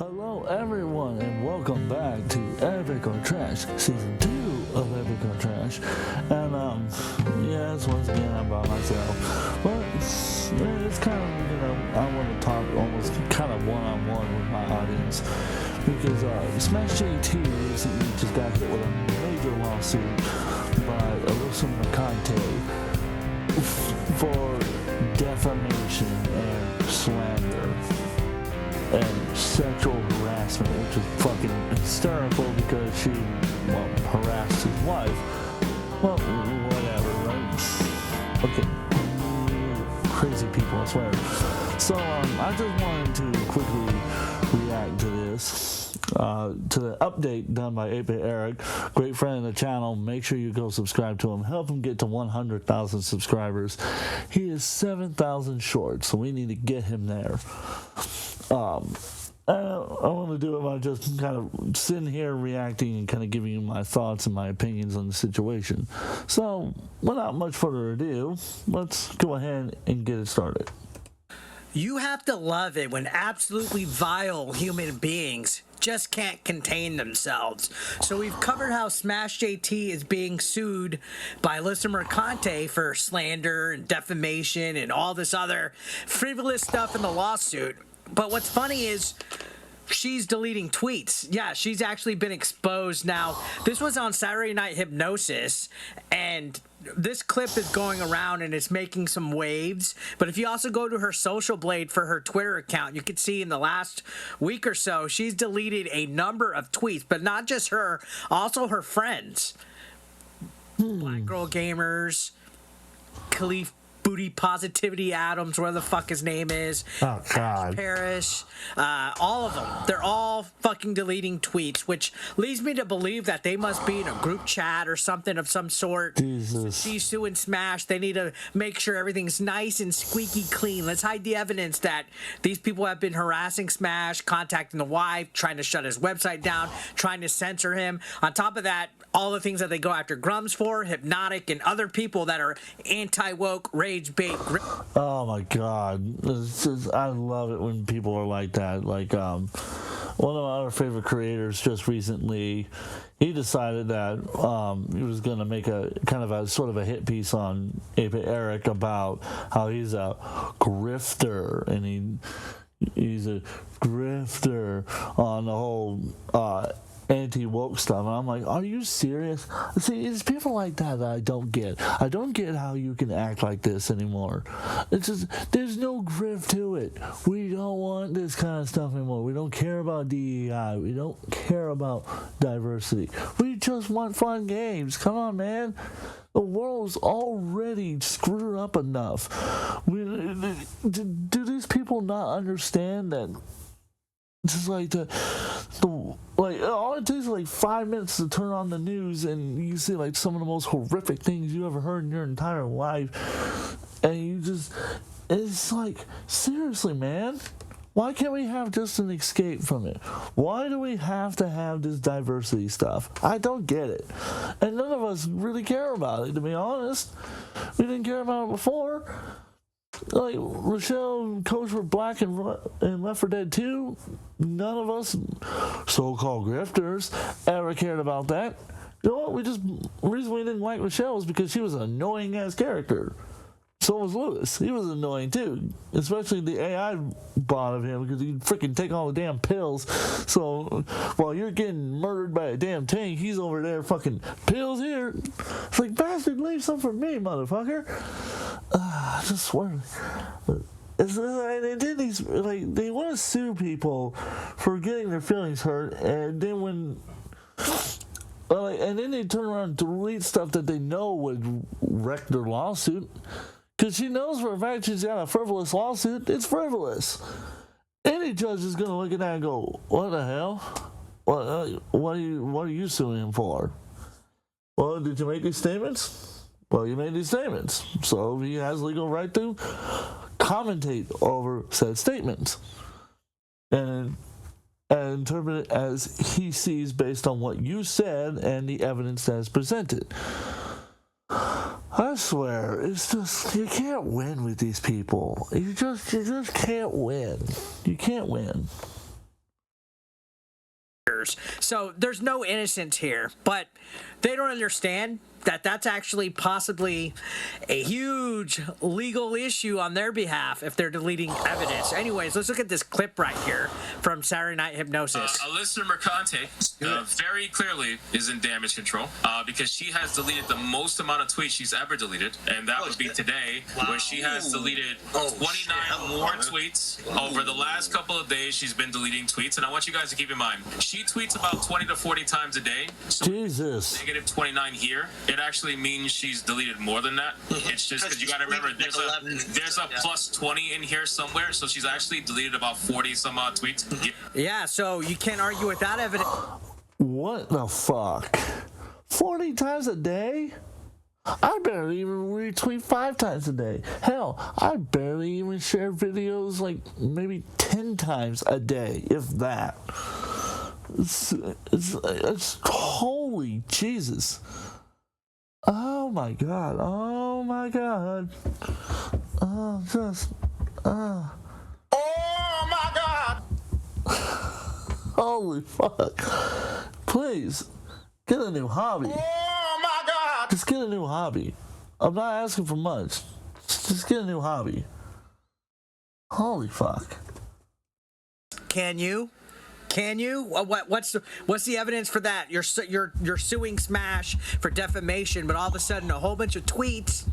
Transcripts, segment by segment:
Hello everyone and welcome back to Epic or Trash, Season 2 of Epic or Trash. And yes, once again I'm by myself. But it's kind of, I want to talk almost kind of one-on-one with my audience. Because Smash JT recently just got hit with a major lawsuit by Alyssa for defamation and slander and sexual harassment, which is fucking hysterical because she, harassed his wife. Well, whatever, right? Okay, crazy people, I swear. So, I just wanted to quickly react to this, to the update done by 8-Bit Eric, great friend of the channel. Make sure you go subscribe to him. Help him get to 100,000 subscribers. He is 7,000 short, so we need to get him there. I want to do it by just kind of sitting here reacting and kind of giving you my thoughts and my opinions on the situation. So, without much further ado, let's go ahead and get it started. You have to love it when absolutely vile human beings just can't contain themselves. So we've covered how Smash JT is being sued by Alyssa Mercante for slander and defamation and all this other frivolous stuff in the lawsuit. But what's funny is she's deleting tweets. Yeah, she's actually been exposed now. This was on Saturday Night Hypnosis, and this clip is going around and it's making some waves. But if you also go to her social blade for her Twitter account, you can see in the last week or so, she's deleted a number of tweets, but not just her, also her friends. Black Girl Gamers, Khalif Booty Positivity Adams, where the fuck his name is. Oh, God. Parrish, all of them. They're all fucking deleting tweets, which leads me to believe that they must be in a group chat or something of some sort. Jesus. She's suing Smash. They need to make sure everything's nice and squeaky clean. Let's hide the evidence that these people have been harassing Smash, contacting the wife, trying to shut his website down, trying to censor him. On top of that, all the things that they go after Grums for, Hypnotic, and other people that are anti-woke, rage-bait. Oh my God. I love it when people are like that. Like, one of my other favorite creators just recently, he decided that he was going to make a kind of a sort of a hit piece on 8-Bit Eric about how he's a grifter, and he's a grifter on the whole anti-woke stuff, and I'm like, are you serious? See, it's people like that I don't get. I don't get how you can act like this anymore. It's just, there's no grift to it. We don't want this kind of stuff anymore. We don't care about DEI. We don't care about diversity. We just want fun games. Come on, man. The world's already screwed up enough. Do these people not understand that? Just like like all it takes is like 5 minutes to turn on the news and you see like some of the most horrific things you ever heard in your entire life, and it's like, seriously, man, why can't we have just an escape from it? Why do we have to have this diversity stuff? I don't get it, and none of us really care about it, to be honest. We didn't care about it before. Like, Rochelle and Coach were black and Left 4 Dead 2. None of us so-called grifters ever cared about that. You know what? The reason we didn't like Rochelle was because she was an annoying-ass character. So was Lewis. He was annoying, too. Especially the AI bot of him, because he'd freaking take all the damn pills. So while you're getting murdered by a damn tank, he's over there fucking, pills here. It's like, bastard, leave some for me, motherfucker. I just swear. And then they want to sue people for getting their feelings hurt, and then and then they turn around and delete stuff that they know would wreck their lawsuit. Because she knows for a fact she's got a frivolous lawsuit. It's frivolous. Any judge is going to look at that and go, what the hell? What are you suing him for? Well, did you make these statements? Well, you made these statements. So he has legal right to commentate over said statements. And interpret it as he sees based on what you said and the evidence that is presented. I swear, it's just, you can't win with these people. You just can't win. You can't win. gamers. So there's no innocence here, but they don't understand that that's actually possibly a huge legal issue on their behalf if they're deleting evidence. Anyways, let's look at this clip right here from Saturday Night Hypnosis. Alyssa Mercante very clearly is in damage control because she has deleted the most amount of tweets she's ever deleted, and that would be today, where she has deleted 29 more tweets. Over the last couple of days, she's been deleting tweets, and I want you guys to keep in mind, she tweets about 20 to 40 times a day. So Jesus. negative 29 here. It actually means she's deleted more than that. It's just because you got to remember there's a plus 20 in here somewhere, so she's actually deleted about 40 some odd tweets. Yeah, so you can't argue with that evidence. What the fuck? 40 times a day? I barely even retweet 5 times a day. Hell, I barely even share videos like maybe 10 times a day, if that. It's holy Jesus. Oh my God. Oh my God. Oh, my God. Holy fuck. Please, get a new hobby. Oh my God. Just get a new hobby. I'm not asking for much. Just get a new hobby. Holy fuck. Can you? Can you? What's the evidence for that? You're suing Smash for defamation, but all of a sudden a whole bunch of tweets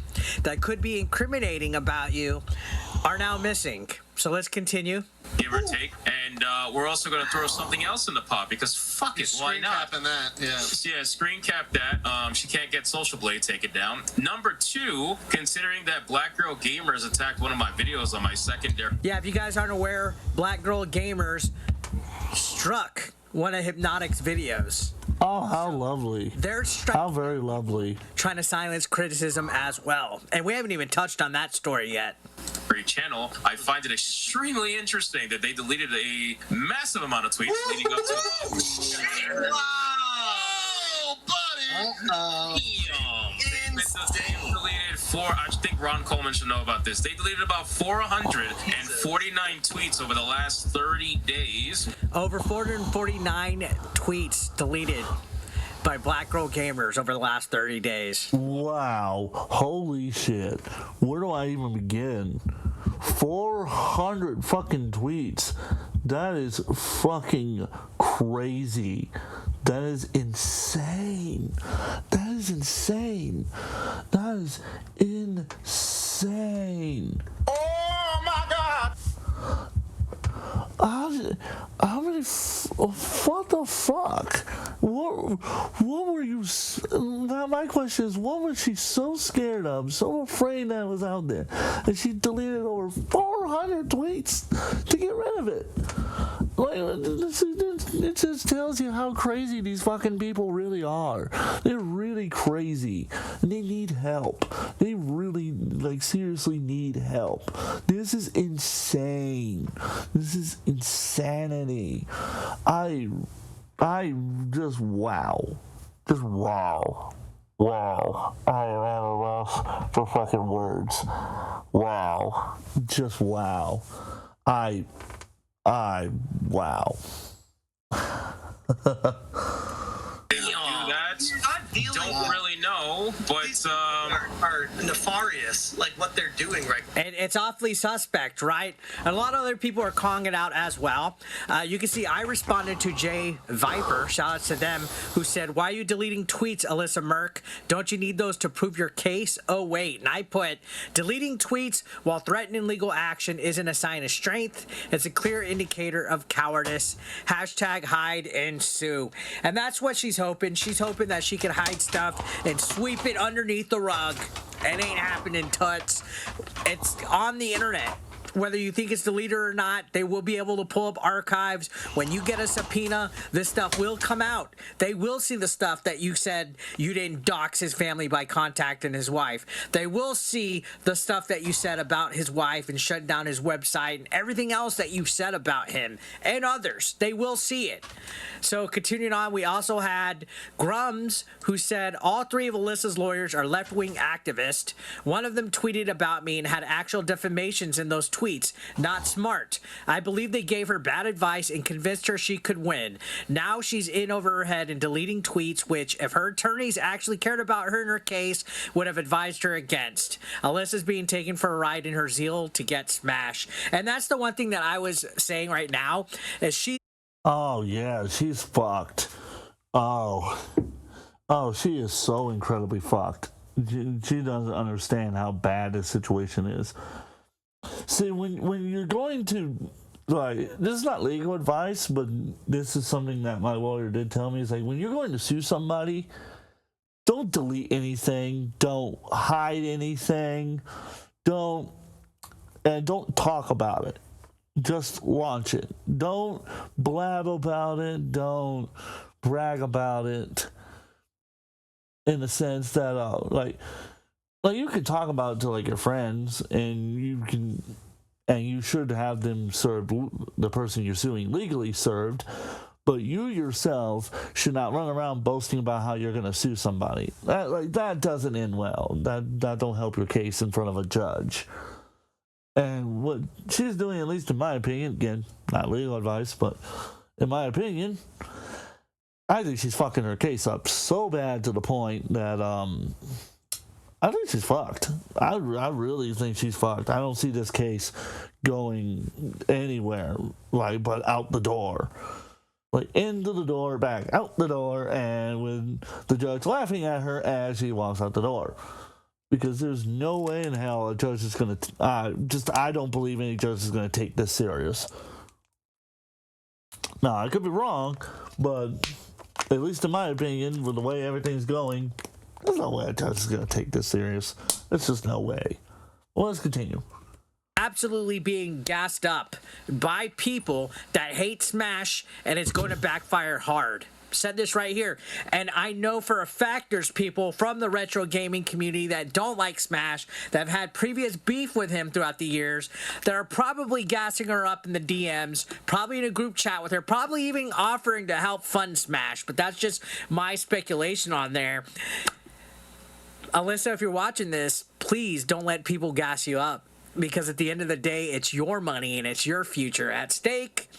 that could be incriminating about you are now missing. So let's continue. Give or take. And we're also going to throw something else in the pot because fuck it, why not? That, yeah, screen cap that. She can't get Social Blade taken down. Number 2, considering that Black Girl Gamers attacked one of my videos on my secondary. Yeah, if you guys aren't aware, Black Girl Gamers struck one of Hypnotic's videos. Oh, how lovely. They're how very lovely. Trying to silence criticism as well. And we haven't even touched on that story yet. Channel, I find it extremely interesting that they deleted a massive amount of tweets leading up to. Wow, buddy. They deleted I think Ron Coleman should know about this. They deleted about 449 tweets over the last 30 days. Over 449 tweets deleted by Black Girl Gamers over the last 30 days. Wow. Holy shit. Where do I even begin? 400 fucking tweets. That is fucking crazy. That is insane. That is insane. That is insane. Oh my God. How many? What the fuck? What were you? Now my question is, what was she so scared of, so afraid that was out there, that she deleted over 400 tweets to get rid of it? Like, it just tells you how crazy these fucking people really are. They're really crazy, and they need help. They really, seriously need help. This is insane. This is insanity. I just wow. Just wow. Wow. I am at a loss for fucking words. Wow. Just wow. Wow. Don't really know, but are nefarious, like what they're doing right now. And it's awfully suspect, right? And a lot of other people are calling it out as well. You can see I responded to Jay Viper, shout out to them, who said, "Why are you deleting tweets, Alyssa Merck? Don't you need those to prove your case?" Oh, wait. And I put, deleting tweets while threatening legal action isn't a sign of strength. It's a clear indicator of cowardice. Hashtag hide and sue. And that's what she's hoping. She's hoping that she can hide stuff and sweep it underneath the rug. It ain't happening, tuts. It's on the internet. Whether you think it's deleted or not, they will be able to pull up archives. When you get a subpoena, this stuff will come out. They will see the stuff that you said you didn't dox his family by contacting his wife. They will see the stuff that you said about his wife and shut down his website and everything else that you said about him and others. They will see it. So continuing on, we also had Grums, who said all three of Alyssa's lawyers are left-wing activists. One of them tweeted about me and had actual defamations in those tweets. Not smart. I believe they gave her bad advice and convinced her she could win. Now she's in over her head and deleting tweets, which, if her attorneys actually cared about her in her case, would have advised her against. Alyssa's being taken for a ride in her zeal to get smashed. And that's the one thing that I was saying right now, is she... Oh, yeah, she's fucked. Oh, she is so incredibly fucked. She doesn't understand how bad this situation is. See, when you're going to, like, this is not legal advice, but this is something that my lawyer did tell me. Is like, when you're going to sue somebody, don't delete anything, don't hide anything, don't talk about it. Just launch it. Don't blab about it. Don't brag about it. In the sense that, like you can talk about it to like your friends, and you should have them served, the person you're suing legally served. But you yourself should not run around boasting about how you're going to sue somebody. That doesn't end well. That don't help your case in front of a judge. And what she's doing, at least in my opinion, again, not legal advice, but in my opinion, I think she's fucking her case up so bad to the point that I think she's fucked. I really think she's fucked. I don't see this case going anywhere, like, but out the door. Like, into the door, back out the door, and with the judge laughing at her as she walks out the door. Because there's no way in hell a judge is going to... I don't believe any judge is going to take this serious. Now, I could be wrong, but at least in my opinion, with the way everything's going, there's no way a judge is going to take this serious. There's just no way. Well, let's continue. Absolutely being gassed up by people that hate Smash, and it's going to backfire hard. Said this right here, and I know for a fact there's people from the retro gaming community that don't like Smash, that have had previous beef with him throughout the years, that are probably gassing her up in the DMs, probably in a group chat with her, probably even offering to help fund Smash, but that's just my speculation on there. Alyssa, if you're watching this, please don't let people gas you up, because at the end of the day, it's your money and it's your future at stake.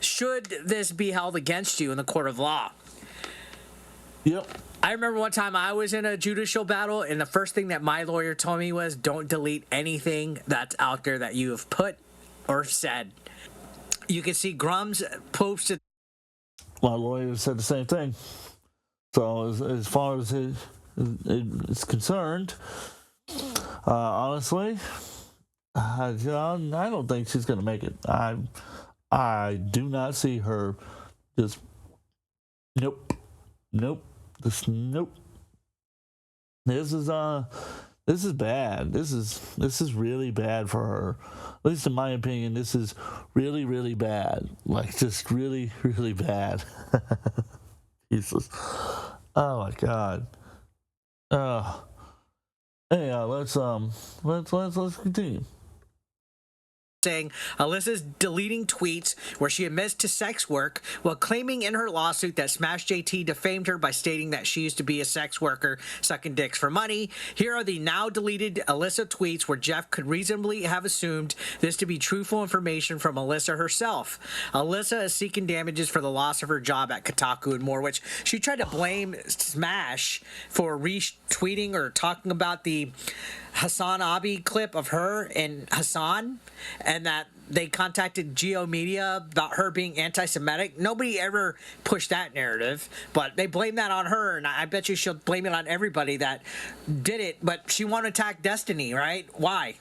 Should this be held against you in the court of law? Yep. I remember one time I was in a judicial battle, and the first thing that my lawyer told me was, don't delete anything that's out there that you have put or said. You can see Grums posted. My lawyer said the same thing. So as far as it's concerned, honestly, I don't think she's going to make it. I do not see her just nope. This is bad. This is really bad for her. At least in my opinion, this is really, really bad. Like, just really, really bad. Jesus. Oh my God. Anyhow, let's continue. Saying Alyssa's deleting tweets where she admits to sex work while claiming in her lawsuit that Smash JT defamed her by stating that she used to be a sex worker sucking dicks for money. Here are the now deleted Alyssa tweets where Jeff could reasonably have assumed this to be truthful information from Alyssa herself. Alyssa is seeking damages for the loss of her job at Kotaku and more, which she tried to blame Smash for retweeting or talking about the Hassan Abi clip of her and Hassan, and that they contacted Geo Media about her being anti-Semitic. Nobody ever pushed that narrative, but they blame that on her, and I bet you she'll blame it on everybody that did it, but she won't attack Destiny, right? Why?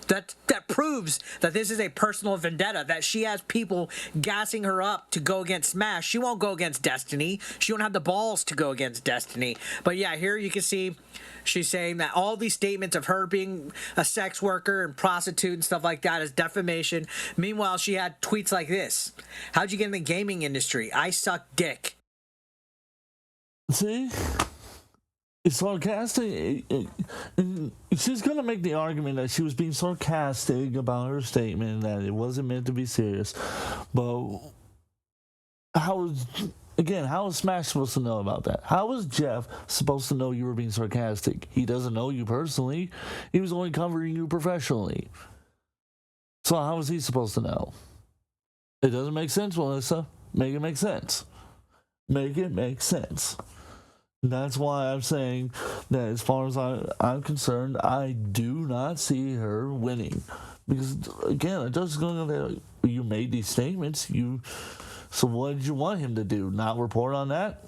That proves that this is a personal vendetta, that she has people gassing her up to go against Smash. She won't go against Destiny. She won't have the balls to go against Destiny. But yeah, here you can see she's saying that all these statements of her being a sex worker and prostitute and stuff like that is defamation. Meanwhile, she had tweets like this. How'd you get in the gaming industry? I suck dick. See? It's sarcastic. She's going to make the argument that she was being sarcastic about her statement, that it wasn't meant to be serious. But how is Smash supposed to know about that? How is Jeff supposed to know you were being sarcastic? He doesn't know you personally. He was only covering you professionally. So how is he supposed to know? It doesn't make sense, Melissa. Make it make sense. Make it make sense. That's why I'm saying that as far as I'm concerned, I do not see her winning. Because, again, it doesn't go that you made these statements. So what did you want him to do? Not report on that?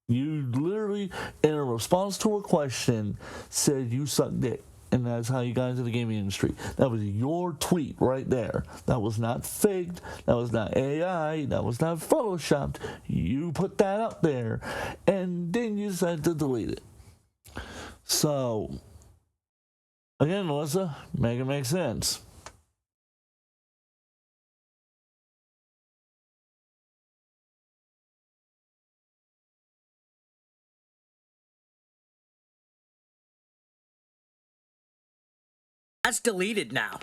You literally, in a response to a question, said you suck dick. And that's how you got into the gaming industry. That was your tweet right there. That was not faked. That was not AI. That was not photoshopped. You put that up there. And then you decided to delete it. So, again, Melissa, make it make sense. That's deleted now.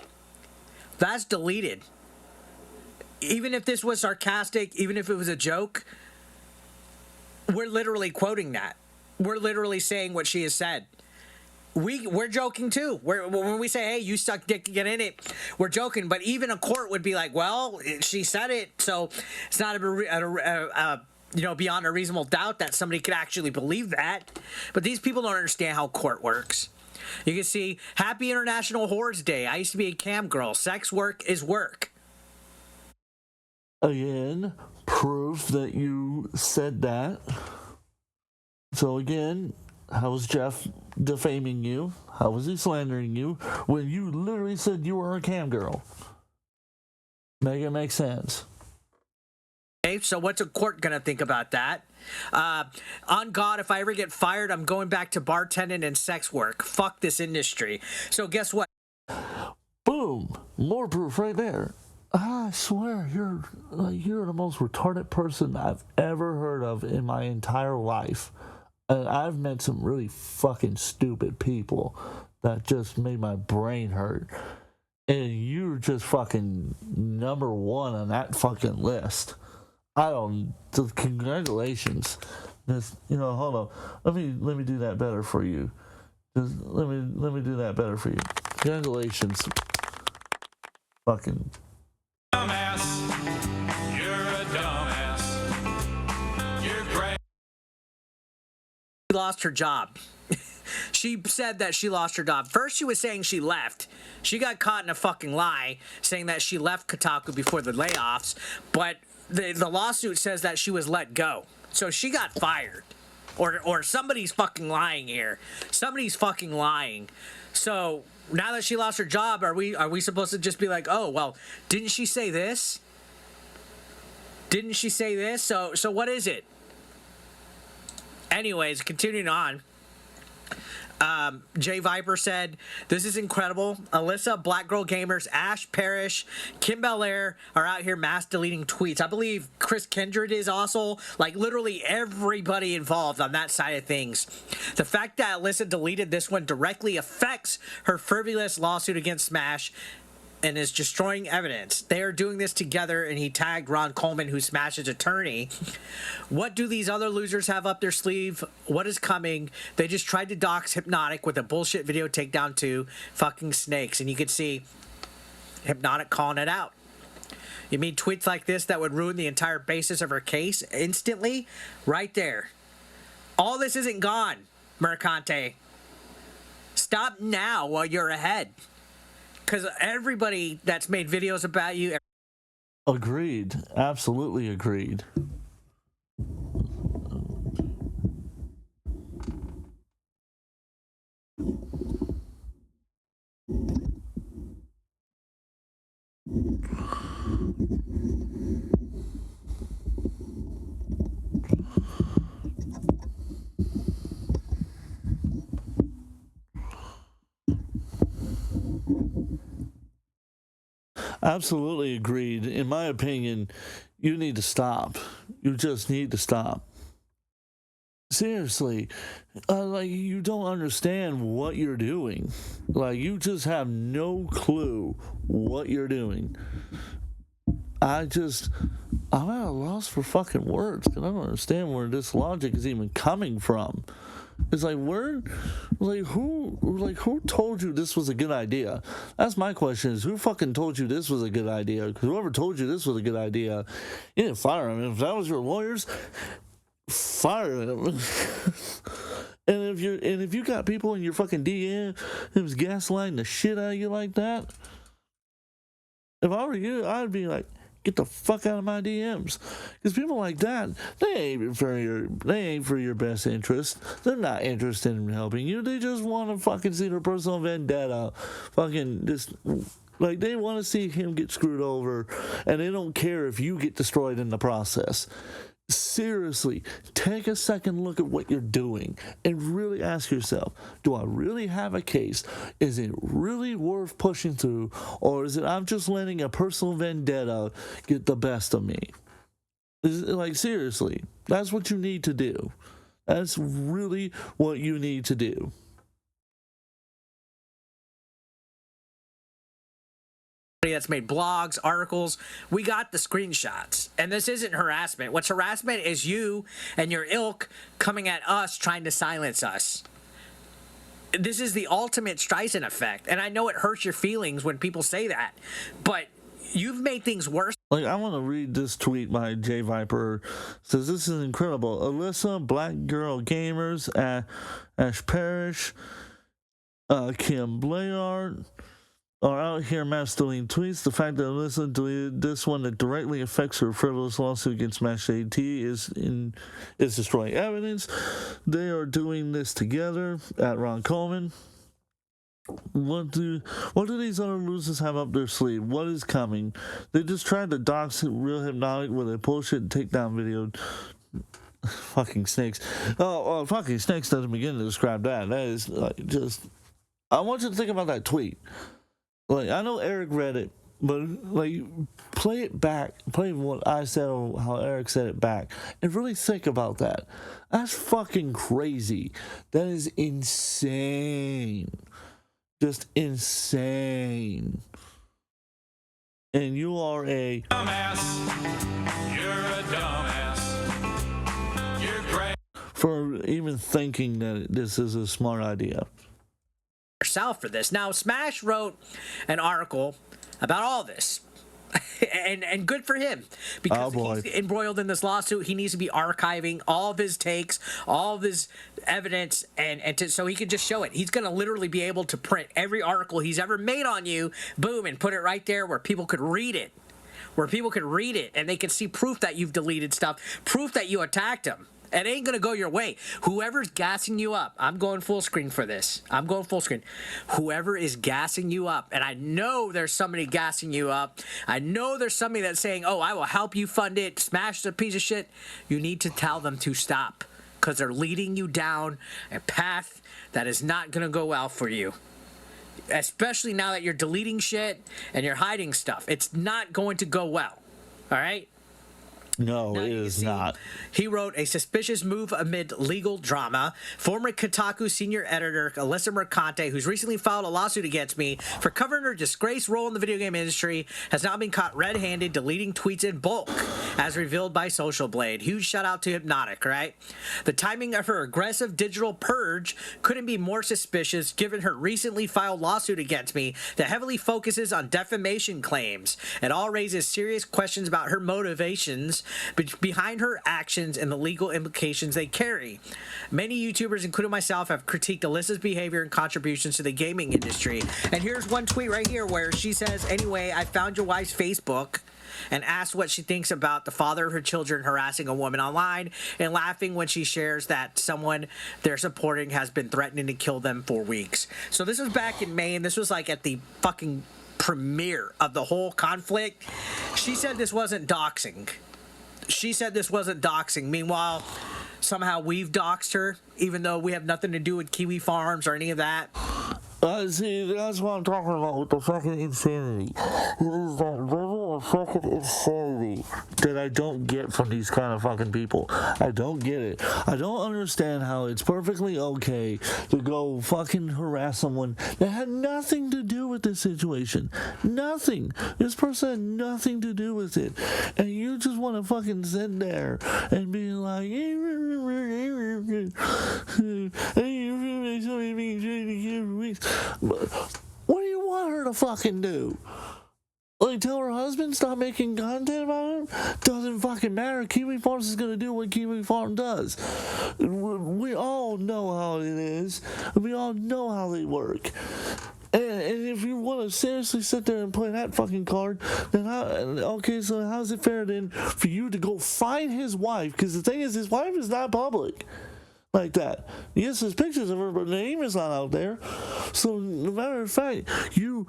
That's deleted. Even if this was sarcastic, even if it was a joke, we're literally quoting that. We're literally saying what she has said. We're joking too. When we say, hey, you suck dick to get in it, we're joking. But even a court would be like, well, she said it, so it's not beyond a reasonable doubt that somebody could actually believe that. But these people don't understand how court works. You can see, Happy International Whores Day. I used to be a cam girl. Sex work is work. Again, proof that you said that. So again, how was Jeff defaming you? How was he slandering you when you literally said you were a cam girl? Make it make sense. Okay, so what's a court gonna think about that? On God, if I ever get fired, I'm going back to bartending and sex work. Fuck this industry. So guess what? Boom! More proof right there. I swear, you're the most retarded person I've ever heard of in my entire life. And I've met some really fucking stupid people that just made my brain hurt. And you're just fucking number one on that fucking list. Congratulations. Hold on. Let me do that better for you. Let me do that better for you. Congratulations. Fucking dumbass. You're a dumbass. You're great. She lost her job. She said that she lost her job. First, she was saying she left. She got caught in a fucking lie, saying that she left Kotaku before the layoffs, but the lawsuit says that she was let go. So she got fired. Or somebody's fucking lying here. Somebody's fucking lying. So now that she lost her job, are we supposed to just be like, oh, well, didn't she say this? Didn't she say this? So what is it? Anyways, continuing on. Jay Viper said, this is incredible. Alyssa, Black Girl Gamers, Ash Parrish, Kim Belair are out here mass deleting tweets. I believe Chris Kindred is also, like, literally everybody involved on that side of things. The fact that Alyssa deleted this one directly affects her frivolous lawsuit against Smash and is destroying evidence. They are doing this together, and he tagged Ron Coleman, who's Smash's attorney. What do these other losers have up their sleeve? What is coming? They just tried to dox Hypnotic with a bullshit video takedown to fucking snakes, and you could see Hypnotic calling it out. You mean tweets like this that would ruin the entire basis of her case instantly? Right there. All this isn't gone, Mercante. Stop now while you're ahead. Because everybody that's made videos about you... Agreed. Absolutely agreed. Absolutely agreed. In my opinion, you need to stop. You just need to stop. Seriously, like, you don't understand what you're doing. Like, you just have no clue what you're doing. I'm at a loss for fucking words, because I don't understand where this logic is even coming from. It's like, who told you this was a good idea? That's my question, is who fucking told you this was a good idea? Because whoever told you this was a good idea, you didn't fire him. If that was your lawyers, fire them. And if you got people in your fucking DM who's gaslighting the shit out of you like that, if I were you, I'd be like, get the fuck out of my DMs. Because people like that, they ain't for your best interest. They're not interested in helping you. They just want to fucking see their personal vendetta. Fucking just, like, they want to see him get screwed over, and they don't care if you get destroyed in the process. Seriously, take a second look at what you're doing and really ask yourself, do I really have a case? Is it really worth pushing through, or is it I'm just letting a personal vendetta get the best of me? Like, seriously, that's what you need to do. That's really what you need to do. That's made blogs, articles. We got the screenshots. And this isn't harassment. What's harassment is you and your ilk coming at us trying to silence us. This is the ultimate Streisand effect. And I know it hurts your feelings when people say that, but you've made things worse. Like, I want to read this tweet by J Viper. It says, this is incredible. Alyssa, Black Girl Gamers, Ash Parrish, Kim Blayard are out here mass deleting tweets. The fact that Alyssa deleted this one that directly affects her frivolous lawsuit against Smash AT is destroying evidence. They are doing this together at Ron Coleman. What do these other losers have up their sleeve? What is coming? They just tried to dox Real Hypnotic with a bullshit takedown video. Fucking snakes. Oh, fucking snakes doesn't begin to describe that. That is like just. I want you to think about that tweet. Like, I know Eric read it, but like, play it back, play what I said or how Eric said it back, and really think about that. That's fucking crazy. That is insane. Just insane. And you are a dumbass. You're a dumbass. You're great. For even thinking that this is a smart idea. Yourself for this. Now, Smash wrote an article about all this. and good for him, because he's embroiled in this lawsuit. He needs to be archiving all of his takes, all of his evidence, so he can just show it. He's going to literally be able to print every article he's ever made on you, boom, and put it right there where people could read it. And they can see proof that you've deleted stuff, proof that you attacked him. It ain't going to go your way. Whoever's gassing you up, I'm going full screen for this. I'm going full screen. Whoever is gassing you up, and I know there's somebody gassing you up. I know there's somebody that's saying, oh, I will help you fund it. Smash the piece of shit. You need to tell them to stop, because they're leading you down a path that is not going to go well for you. Especially now that you're deleting shit and you're hiding stuff. It's not going to go well. All right? No, it is not. He wrote a suspicious move amid legal drama. Former Kotaku senior editor Alyssa Mercante, who's recently filed a lawsuit against me for covering her disgraced role in the video game industry, has now been caught red-handed deleting tweets in bulk, as revealed by Social Blade. Huge shout out to Hypnotic, right? The timing of her aggressive digital purge couldn't be more suspicious, given her recently filed lawsuit against me that heavily focuses on defamation claims. It all raises serious questions about her motivations behind her actions and the legal implications they carry. Many YouTubers, including myself, have critiqued Alyssa's behavior and contributions to the gaming industry. And here's one tweet right here where she says, anyway, I found your wife's Facebook and asked what she thinks about the father of her children harassing a woman online, and laughing when she shares that someone they're supporting has been threatening to kill them for weeks. So this was back in May, and this was like at the fucking premiere of the whole conflict. She said this wasn't doxing. Meanwhile, somehow we've doxed her, even though we have nothing to do with Kiwi Farms or any of that. See, that's what I'm talking about with the fucking insanity. It is that level of fucking insanity. me that I don't get from these kind of fucking people. I don't get it. I don't understand how it's perfectly okay to go fucking harass someone that had nothing to do with this situation. Nothing. This person had nothing to do with it. And you just want to fucking sit there and be like, what do you want her to fucking do? Like, tell her husband stop making content about him? Doesn't fucking matter. Kiwi Farms is gonna do what Kiwi Farm does. We all know how it is. We all know how they work. And if you want to seriously sit there and play that fucking card, then okay, so how's it fair then for you to go find his wife? Because the thing is, his wife is not public like that. Yes, there's pictures of her, but her name is not out there. So, no matter of fact, you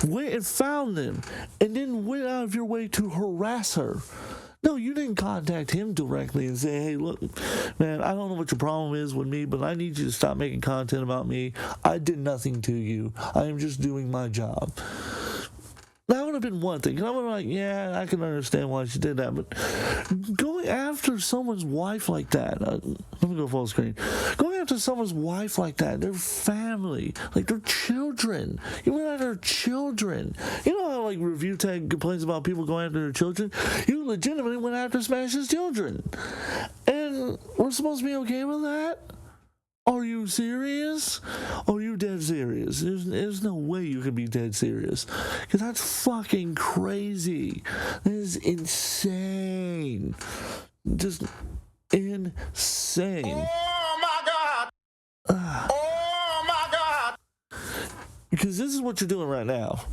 went and found them and then went out of your way to harass her. No, you didn't contact him directly and say, hey, look, man, I don't know what your problem is with me, but I need you to stop making content about me. I did nothing to you. I am just doing my job. That would have been one thing. I would have been like, yeah, I can understand why she did that. But going after someone's wife like that, let me go full screen. Going after someone's wife like that, their family, like their children. You went after their children. You know how like Review Tag complains about people going after their children? You legitimately went after Smash's children. And we're supposed to be okay with that? Are you serious? Are you dead serious? There's no way you can be dead serious. Because that's fucking crazy. That is insane. Just insane. Oh my God! Oh my God! Because this is what you're doing right now.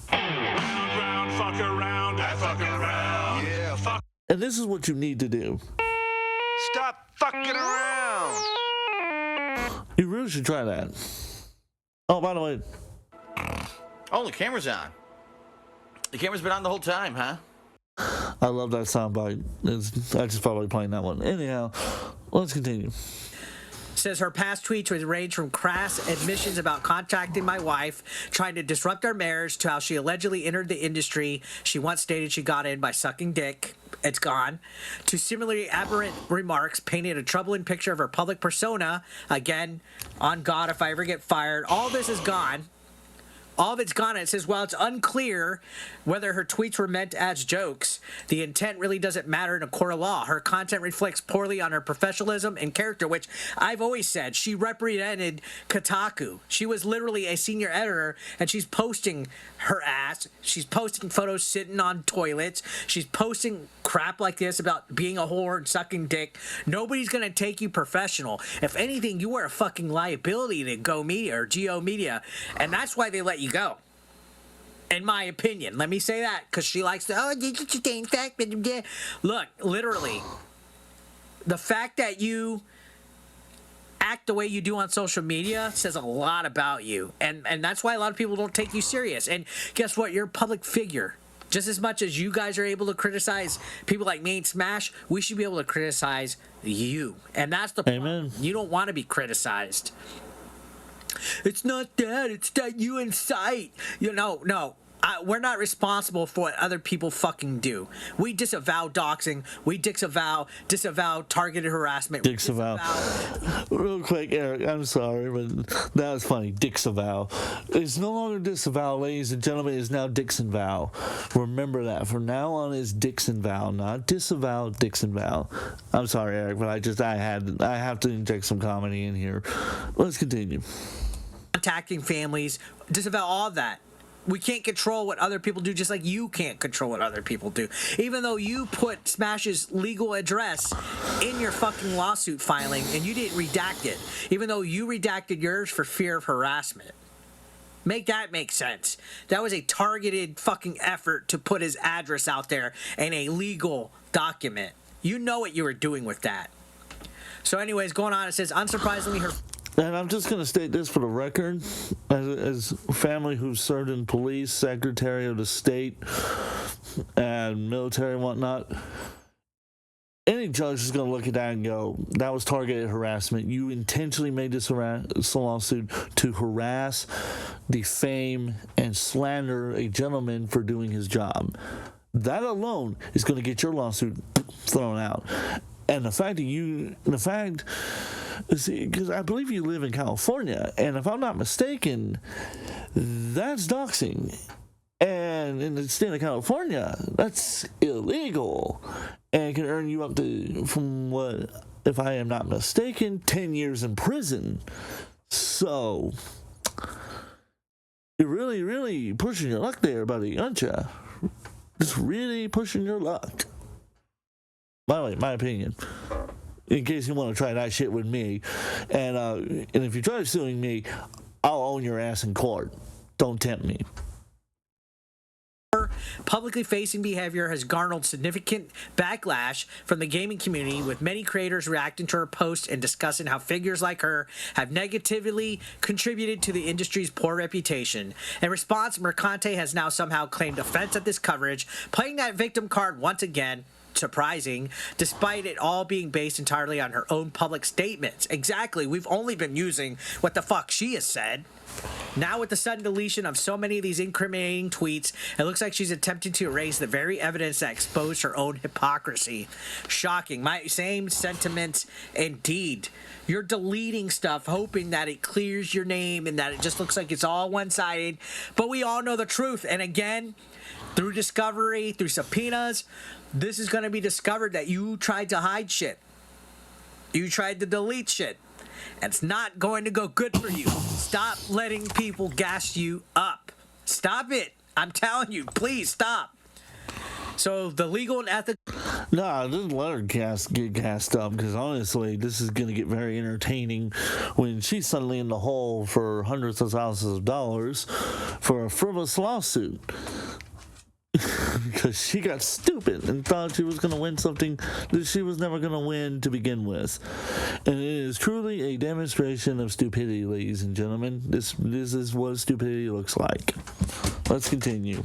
Round, fuck around, I fuck around. Yeah, fuck. And this is what you need to do. Stop fucking around. You really should try that. Oh, by the way. Oh, the camera's on. The camera's been on the whole time, huh? I love that soundbite. I just felt like playing that one. Anyhow, let's continue. Says her past tweets would range from crass admissions about contacting my wife, trying to disrupt our marriage, to how she allegedly entered the industry. She once stated she got in by sucking dick. It's gone. To similarly aberrant remarks, painted a troubling picture of her public persona. Again, on God, if I ever get fired. All this is gone. All of it's gone. It says, while it's unclear whether her tweets were meant as jokes, the intent really doesn't matter in a court of law. Her content reflects poorly on her professionalism and character, which I've always said. She represented Kotaku. She was literally a senior editor, and she's posting her ass. She's posting photos sitting on toilets. She's posting crap like this about being a whore and sucking dick. Nobody's going to take you professional. If anything, you are a fucking liability to Go Media or Geo Media, and that's why they let you go, in my opinion. Let me say that, because she likes to, look, literally, the fact that you act the way you do on social media says a lot about you, and that's why a lot of people don't take you serious. And guess what? You're a public figure. Just as much as you guys are able to criticize people like me and Smash, we should be able to criticize you, and that's the problem. Amen. You don't want to be criticized. It's not that. It's that you incite. No. We're not responsible for what other people fucking do. We disavow doxing. We disavow targeted harassment. Disavow. Real quick, Eric, I'm sorry, but that was funny. Disavow. It's no longer disavow, ladies and gentlemen. It's now Dixonvow. Remember that. From now on, it's Dixonvow, not disavow, Dixonvow. I'm sorry, Eric, but I have to inject some comedy in here. Let's continue. Contacting families, disavow all of that. We can't control what other people do, just like you can't control what other people do. Even though you put Smash's legal address in your fucking lawsuit filing and you didn't redact it, even though you redacted yours for fear of harassment. Make that make sense. That was a targeted fucking effort to put his address out there in a legal document. You know what you were doing with that. So anyways, going on, it says, unsurprisingly, her... And I'm just going to state this for the record, as a family who served in police, Secretary of the State, and military and whatnot, any judge is going to look at that and go, that was targeted harassment. You intentionally made this lawsuit to harass, defame, and slander a gentleman for doing his job. That alone is going to get your lawsuit thrown out. And the fact because I believe you live in California, and if I'm not mistaken, that's doxing. And in the state of California, that's illegal. And it can earn you up to, from what, if I am not mistaken, 10 years in prison. So, you're really, really pushing your luck there, buddy, aren't you? Just really pushing your luck. By the way, my opinion. In case you want to try that shit with me. And if you try suing me, I'll own your ass in court. Don't tempt me. Publicly facing behavior has garnered significant backlash from the gaming community, with many creators reacting to her posts and discussing how figures like her have negatively contributed to the industry's poor reputation. In response, Mercante has now somehow claimed offense at this coverage, playing that victim card once again. Surprising, despite it all being based entirely on her own public statements. Exactly, we've only been using what the fuck she has said. Now, with the sudden deletion of so many of these incriminating tweets, it looks like she's attempting to erase the very evidence that exposed her own hypocrisy. Shocking. My same sentiments indeed. You're deleting stuff hoping that it clears your name and that it just looks like it's all one-sided, but we all know the truth. And again, through discovery, through subpoenas, this is going to be discovered that you tried to hide shit. You tried to delete shit. And it's not going to go good for you. Stop letting people gas you up. Stop it. I'm telling you, please stop. So the legal and ethical... No, just let her get gassed up, because honestly, this is going to get very entertaining when she's suddenly in the hole for hundreds of thousands of dollars for a frivolous lawsuit. Because she got stupid and thought she was going to win something that she was never going to win to begin with. And it is truly a demonstration of stupidity, ladies and gentlemen. This is what stupidity looks like. Let's continue.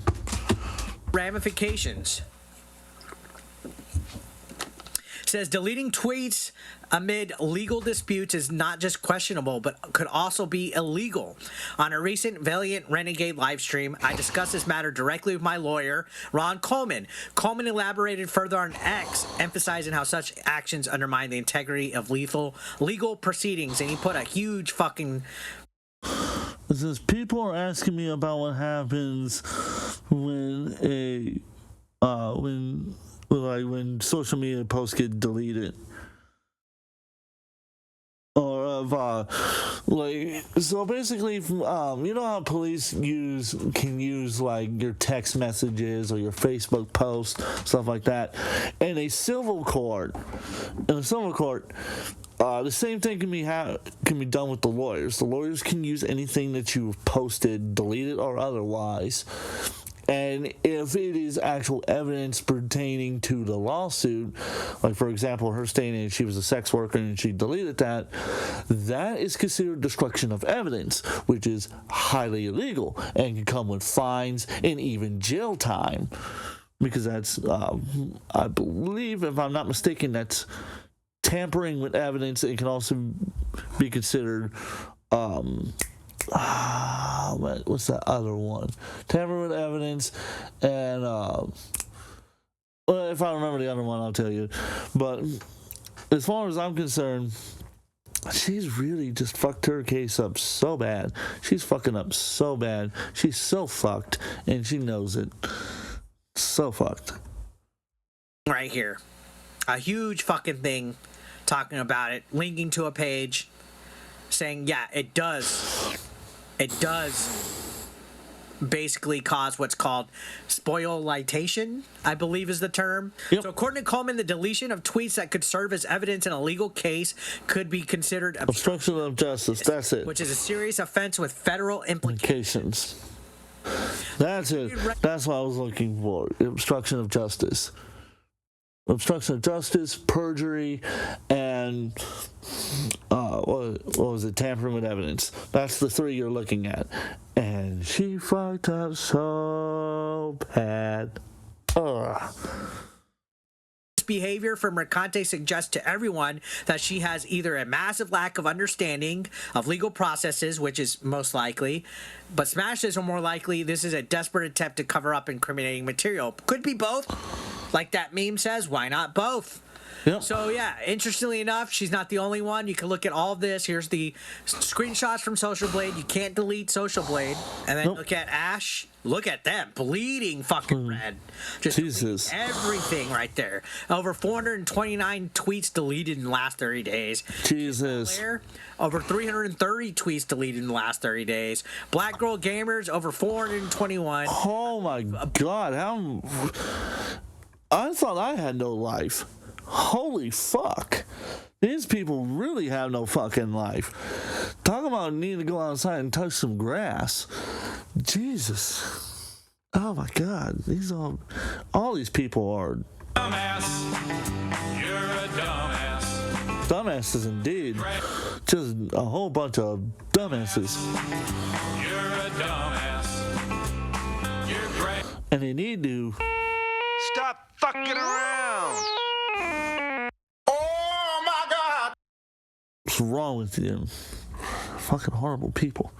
Ramifications. Says deleting tweets amid legal disputes is not just questionable, but could also be illegal. On a recent Valiant Renegade live stream, I discussed this matter directly with my lawyer, Ron Coleman. Coleman elaborated further on X, emphasizing how such actions undermine the integrity of legal proceedings, and he put a huge fucking... It says people are asking me about what happens when when social media posts get deleted, or so basically, you know how police can use like your text messages or your Facebook posts, stuff like that. In a civil court, the same thing can be done with the lawyers. The lawyers can use anything that you've posted, deleted or otherwise. And if it is actual evidence pertaining to the lawsuit, like for example, her stating she was a sex worker and she deleted that, that is considered destruction of evidence, which is highly illegal and can come with fines and even jail time. Because that's, I believe, if I'm not mistaken, that's tampering with evidence. It can also be considered, what's that other one? Tampering with evidence, and well, if I remember the other one, I'll tell you. But as far as I'm concerned, she's really just fucked her case up so bad. She's fucking up so bad. She's so fucked, and she knows it. So fucked. Right here. A huge fucking thing talking about it, linking to a page saying, yeah, it does basically cause what's called spoliation, I believe is the term. Yep. So according to Coleman, the deletion of tweets that could serve as evidence in a legal case could be considered obstruction of justice. That's it. Which is a serious offense with federal implications. That's it. That's what I was looking for. Obstruction of justice. Obstruction of justice, perjury, and what was it? Tampering with evidence. That's the three you're looking at. And she fucked up so bad. Ugh. behavior from Mercante suggests to everyone that she has either a massive lack of understanding of legal processes, which is most likely, but Smash says more likely this is a desperate attempt to cover up incriminating material. Could be both. Like that meme says, why not both? Yep. So yeah, interestingly enough, she's not the only one. You can look at all of this. Here's the screenshots from Social Blade. You can't delete Social Blade. And then look at Ash. Look at them, bleeding fucking red. Just Jesus. everything right there. Over 429 tweets deleted in the last 30 days. Jesus. Over 330 tweets deleted in the last 30 days. Black Girl Gamers, over 421. Oh my God. I thought I had no life. Holy fuck. These people really have no fucking life. Talk about needing to go outside and touch some grass. Jesus. Oh my God. All these people are Dumbass. You're a dumbass. dumbasses indeed. Just a whole bunch of dumbasses. You're a dumbass. You're great. And they need to Stop fucking around. Oh my God. what's wrong with you? Fucking horrible people.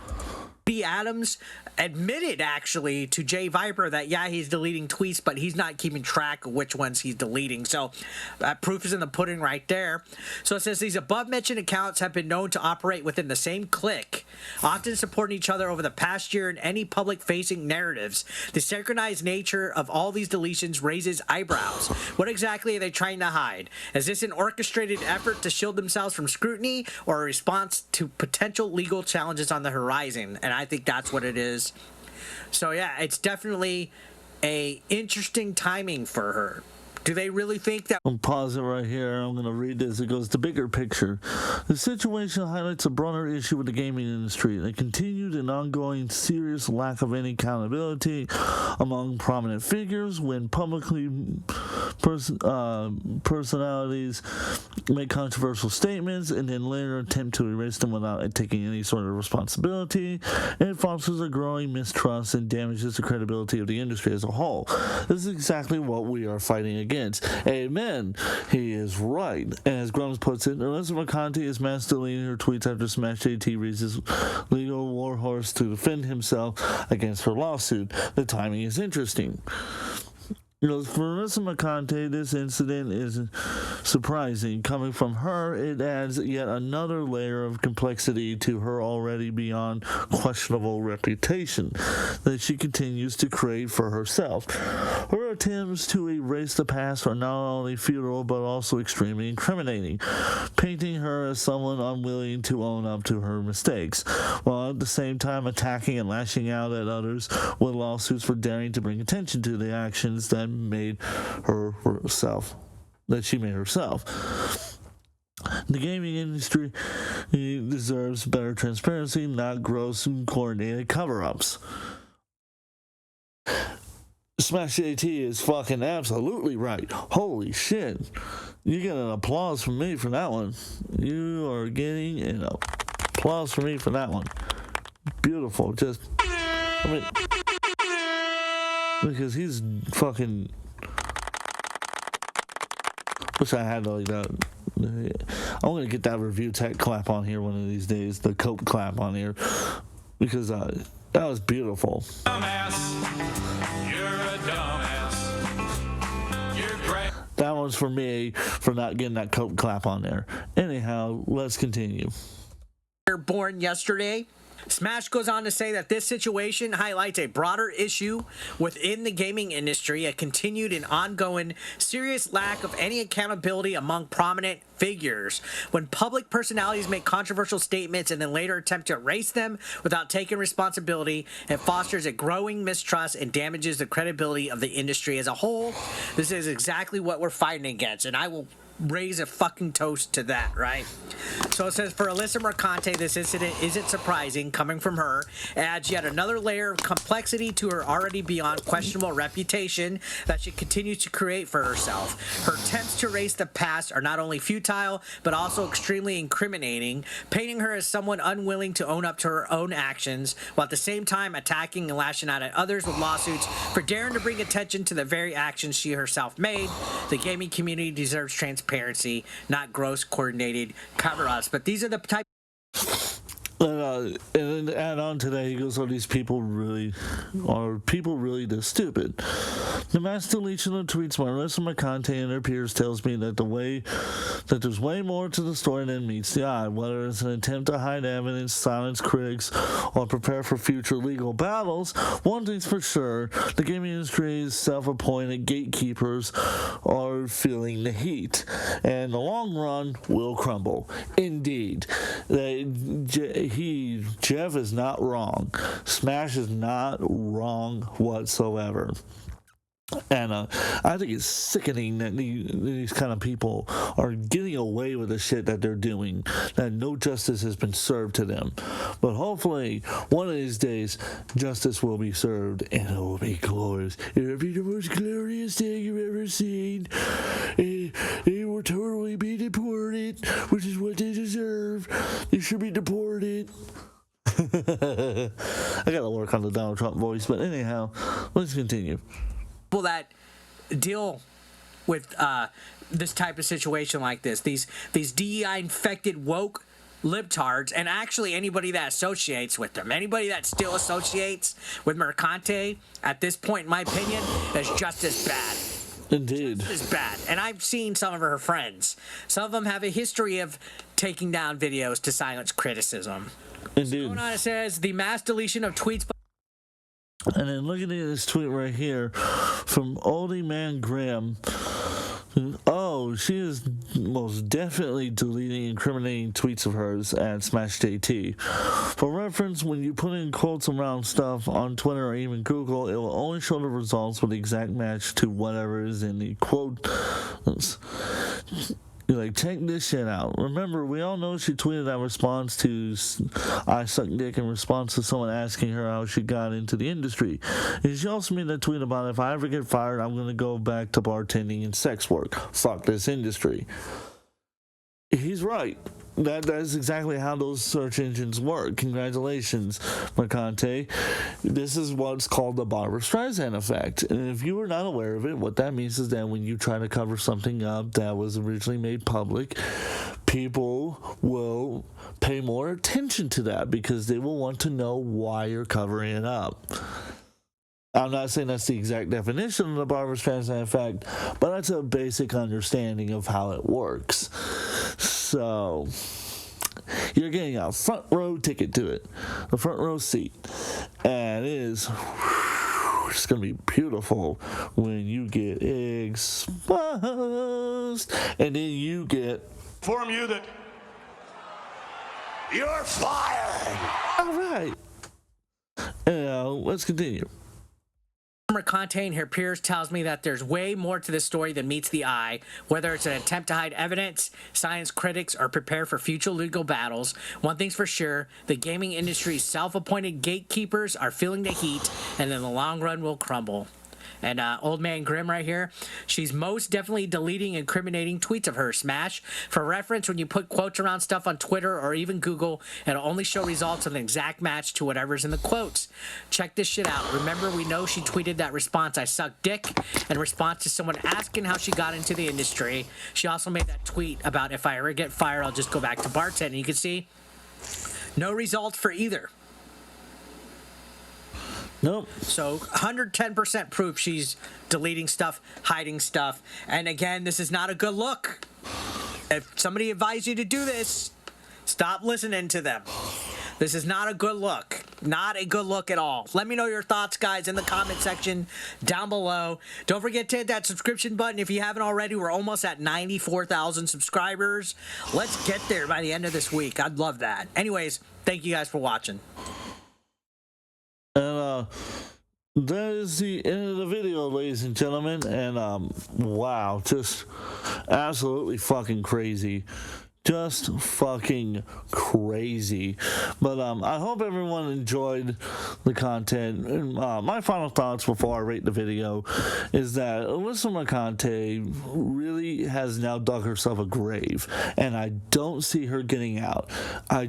B. Adams admitted actually to Jay Viper that he's deleting tweets, but he's not keeping track of which ones he's deleting. So proof is in the pudding right there. So it says these above mentioned accounts have been known to operate within the same clique, often supporting each other over the past year in any public facing narratives. The synchronized nature of all these deletions raises eyebrows. What exactly are they trying to hide? Is this an orchestrated effort to shield themselves from scrutiny, or a response to potential legal challenges on the horizon? And I think that's what it is. So yeah, it's definitely a interesting timing for her. Do they really think that? I'll pause it right here. I'm going to read this. It goes, the bigger picture. The situation highlights a broader issue with the gaming industry, a continued and ongoing serious lack of any accountability among prominent figures when publicly personalities make controversial statements and then later attempt to erase them without taking any sort of responsibility. It fosters a growing mistrust and damages the credibility of the industry as a whole. This is exactly what we are fighting against. Amen. He is right. And as Grums puts it, Alyssa Mercante is mass deleting her tweets after Smash JT raises legal war horse to defend himself against her lawsuit. The timing is interesting. For Alyssa Mercante, this incident is surprising. Coming from her, it adds yet another layer of complexity to her already beyond questionable reputation that she continues to create for herself. Her attempts to erase the past are not only futile but also extremely incriminating, painting her as someone unwilling to own up to her mistakes, while at the same time attacking and lashing out at others with lawsuits for daring to bring attention to the actions that she made herself. The gaming industry deserves better transparency, not gross and coordinated cover-ups. Smash JT is fucking absolutely right. Holy shit. You get an applause from me for that one. You are getting an applause from me for that one. Beautiful. Because he's fucking. Wish I had like that. I'm gonna get that review tech clap on here one of these days. The coat clap on here, because that was beautiful. Dumbass. You're a dumbass. You're great. That one's for me for not getting that coat clap on there. Anyhow, let's continue. Born yesterday. Smash goes on to say that this situation highlights a broader issue within the gaming industry, a continued and ongoing serious lack of any accountability among prominent figures. When public personalities make controversial statements and then later attempt to erase them without taking responsibility, it fosters a growing mistrust and damages the credibility of the industry as a whole. This is exactly what we're fighting against, and I will raise a fucking toast to that, right? So it says, for Alyssa Mercante, this incident isn't surprising coming from her. It adds yet another layer of complexity to her already beyond questionable reputation that she continues to create for herself. Her attempts to erase the past are not only futile, but also extremely incriminating, painting her as someone unwilling to own up to her own actions, while at the same time attacking and lashing out at others with lawsuits for daring to bring attention to the very actions she herself made. The gaming community deserves transparency, not gross coordinated cover-ups. But these are the type. And then to add on to that, he goes, "Are these people really this stupid?" The mass deletion of tweets by Alyssa Mercante and her peers tells me that there's way more to the story than meets the eye. Whether it's an attempt to hide evidence, silence critics, or prepare for future legal battles, one thing's for sure: the gaming industry's self-appointed gatekeepers are feeling the heat, and the long run will crumble. Indeed, Jeff is not wrong. Smash is not wrong whatsoever. And I think it's sickening that these kind of people are getting away with the shit that they're doing, that no justice has been served to them. But hopefully, one of these days, justice will be served, and it will be glorious. It'll be the most glorious thing you've ever seen. They will totally be deported, which is what they deserve. They should be deported. I gotta work on the Donald Trump voice, but anyhow, let's continue. People that deal with this type of situation like this, these DEI infected woke libtards, and actually anybody that associates with them, anybody that still associates with Mercante at this point, in my opinion, is just as bad. Indeed. Just as bad. And I've seen some of her friends. Some of them have a history of taking down videos to silence criticism. Indeed. So going on, it says the mass deletion of tweets. And then looking at this tweet right here from Oldie Man Graham. Oh, she is most definitely deleting incriminating tweets of hers at SmashJT. For reference, when you put in quotes around stuff on Twitter or even Google, it will only show the results with the exact match to whatever is in the quote. You're like, check this shit out. Remember, we all know she tweeted that response to I Suck Dick in response to someone asking her how she got into the industry. And she also made that tweet about, if I ever get fired, I'm going to go back to bartending and sex work. Fuck this industry. He's right. That is exactly how those search engines work. Congratulations, Mercante. This is what's called the Barbra Streisand effect. And if you were not aware of it, what that means is that when you try to cover something up that was originally made public, people will pay more attention to that because they will want to know why you're covering it up. I'm not saying that's the exact definition of the Barbra Streisand effect, but that's a basic understanding of how it works. So, you're getting a front row ticket to it, a front row seat, and it's going to be beautiful when you get exposed, and then you get Inform you that you're fired. all right. Let's continue. Mercante and her peers tells me that there's way more to this story than meets the eye, whether it's an attempt to hide evidence, silence critics, or prepare for future legal battles. One thing's for sure, the gaming industry's self-appointed gatekeepers are feeling the heat, and in the long run will crumble. And Old Man Grimm right here, she's most definitely deleting incriminating tweets of her. Smash. For reference, when you put quotes around stuff on Twitter or even Google, it'll only show results of an exact match to whatever's in the quotes. Check this shit out. Remember, we know she tweeted that response, I suck dick, in response to someone asking how she got into the industry. She also made that tweet about, if I ever get fired, I'll just go back to bartending. You can see no results for either. Nope. So 110% proof she's deleting stuff, hiding stuff. And again, this is not a good look. If somebody advised you to do this, stop listening to them. This is not a good look. Not a good look at all. Let me know your thoughts, guys, in the comment section down below. Don't forget to hit that subscription button if you haven't already. We're almost at 94,000 subscribers. Let's get there by the end of this week. I'd love that. Anyways, thank you guys for watching. And that is the end of the video, ladies and gentlemen. And wow, just absolutely fucking crazy just fucking crazy. But I hope everyone enjoyed the content. And my final thoughts before I rate the video is that Alyssa McConaughey really has now dug herself a grave, and I don't see her getting out. I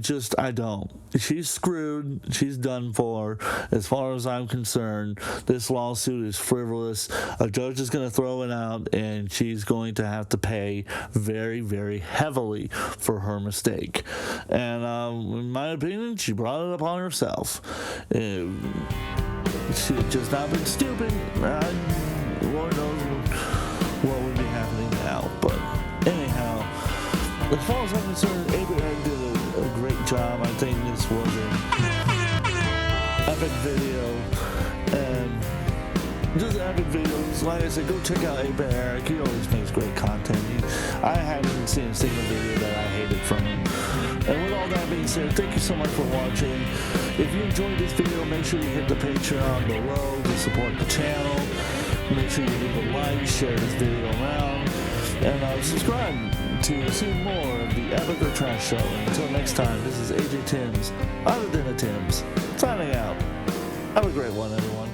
don't. She's screwed. She's done for. As far as I'm concerned, this lawsuit is frivolous. A judge is going to throw it out, and she's going to have to pay very, very heavily for her mistake. And in my opinion, she brought it upon herself. She had just not been stupid. Lord knows what would be happening now. But anyhow, as far as I'm concerned, Abraham did a great job. I think this was an epic video, and just epic videos. Like I said, go check out Abe Eric. He always makes great content. I haven't seen a single video that I hated from him. And with all that being said, thank you so much for watching. If you enjoyed this video, make sure you hit the Patreon below to support the channel. Make sure you leave a like, share this video around, and subscribe to see more of the Epic or Trash Show. And until next time, this is AJ Timbs, other than a Timbs, signing out. Have a great one, everyone.